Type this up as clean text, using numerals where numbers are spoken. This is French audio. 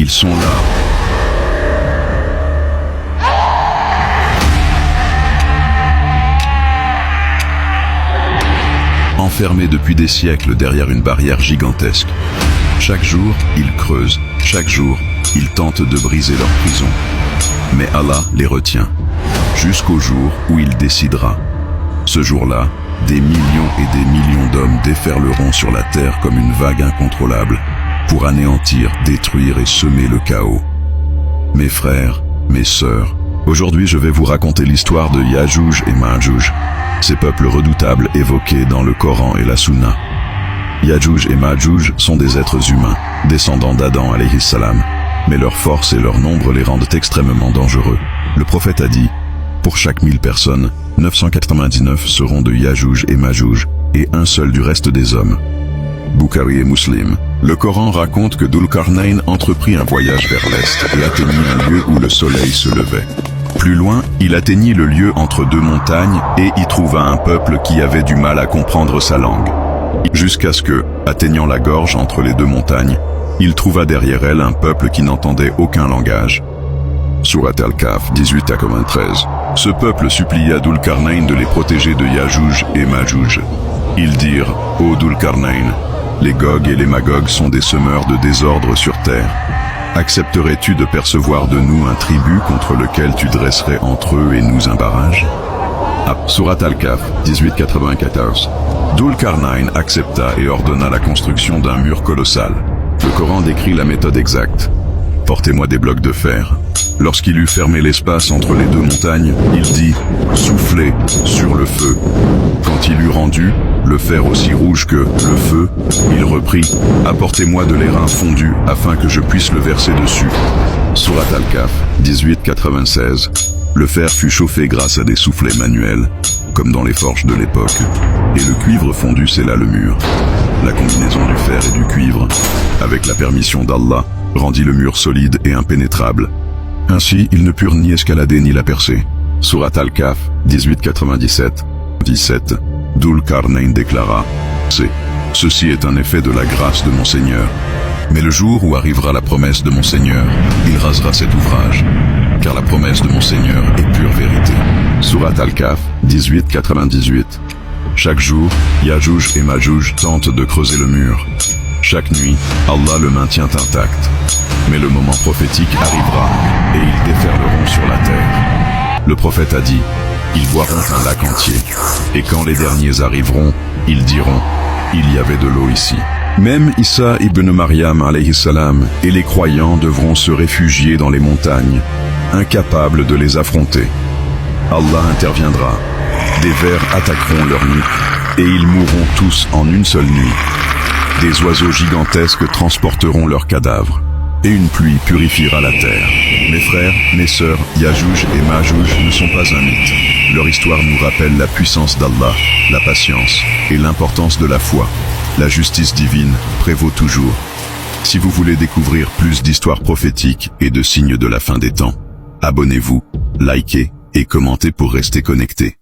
Ils sont là. Enfermés depuis des siècles derrière une barrière gigantesque. Chaque jour, ils creusent. Chaque jour, ils tentent de briser leur prison. Mais Allah les retient. Jusqu'au jour où il décidera. Ce jour-là, des millions et des millions d'hommes déferleront sur la terre comme une vague incontrôlable pour anéantir, détruire et semer le chaos. Mes frères, mes sœurs, aujourd'hui je vais vous raconter l'histoire de Yajouj et Majouj, ces peuples redoutables évoqués dans le Coran et la Sunna. Yajouj et Majouj sont des êtres humains, descendants d'Adam alayhi salam, mais leur force et leur nombre les rendent extrêmement dangereux. Le prophète a dit, pour chaque 1000 personnes, 999 seront de Yajouj et Majouj, et un seul du reste des hommes. Bukhari et Muslim. Le Coran raconte que Dhul-Qarnayn entreprit un voyage vers l'est et atteignit un lieu où le soleil se levait. Plus loin, il atteignit le lieu entre deux montagnes et y trouva un peuple qui avait du mal à comprendre sa langue. Jusqu'à ce que, atteignant la gorge entre les deux montagnes, il trouva derrière elle un peuple qui n'entendait aucun langage. Surat Al-Kahf 18-93. Ce peuple supplia Dhul-Qarnayn de les protéger de Yajouj et Majouj. Ils dirent, ô Dhul-Qarnayn, les Gog et les Magog sont des semeurs de désordre sur terre. Accepterais-tu de percevoir de nous un tribut contre lequel tu dresserais entre eux et nous un barrage? Surat Al-Kahf 18-94. Dhul-Qarnayn accepta et ordonna la construction d'un mur colossal. Le Coran décrit la méthode exacte. Portez-moi des blocs de fer. Lorsqu'il eut fermé l'espace entre les deux montagnes, il dit « Soufflez sur le feu ». Quand il eut rendu le fer aussi rouge que le feu, il reprit « Apportez-moi de l'airain fondu afin que je puisse le verser dessus ». Surat Al-Kahf 18-96. Le fer fut chauffé grâce à des soufflets manuels, comme dans les forges de l'époque, et le cuivre fondu scella le mur. La combinaison du fer et du cuivre, avec la permission d'Allah, rendit le mur solide et impénétrable. Ainsi, ils ne purent ni escalader ni la percer. Surat Al-Kahf 18-97. 17. Dhul-Qarnayn déclara, « Ceci est un effet de la grâce de mon Seigneur. Mais le jour où arrivera la promesse de mon Seigneur, il rasera cet ouvrage, car la promesse de mon Seigneur est pure vérité. » Surat Al-Kahf 18-98. Chaque jour, Yajouj et Majouj tentent de creuser le mur. Chaque nuit, Allah le maintient intact. Mais le moment prophétique arrivera, et ils déferleront sur la terre. Le prophète a dit, ils boiront un lac entier, et quand les derniers arriveront, ils diront, il y avait de l'eau ici. Même Issa ibn Maryam alayhi salam et les croyants devront se réfugier dans les montagnes, incapables de les affronter. Allah interviendra, des vers attaqueront leur nuque, et ils mourront tous en une seule nuit. Des oiseaux gigantesques transporteront leurs cadavres, et une pluie purifiera la terre. Mes frères, mes sœurs, Yajouj et Majouj ne sont pas un mythe. Leur histoire nous rappelle la puissance d'Allah, la patience et l'importance de la foi. La justice divine prévaut toujours. Si vous voulez découvrir plus d'histoires prophétiques et de signes de la fin des temps, abonnez-vous, likez et commentez pour rester connectés.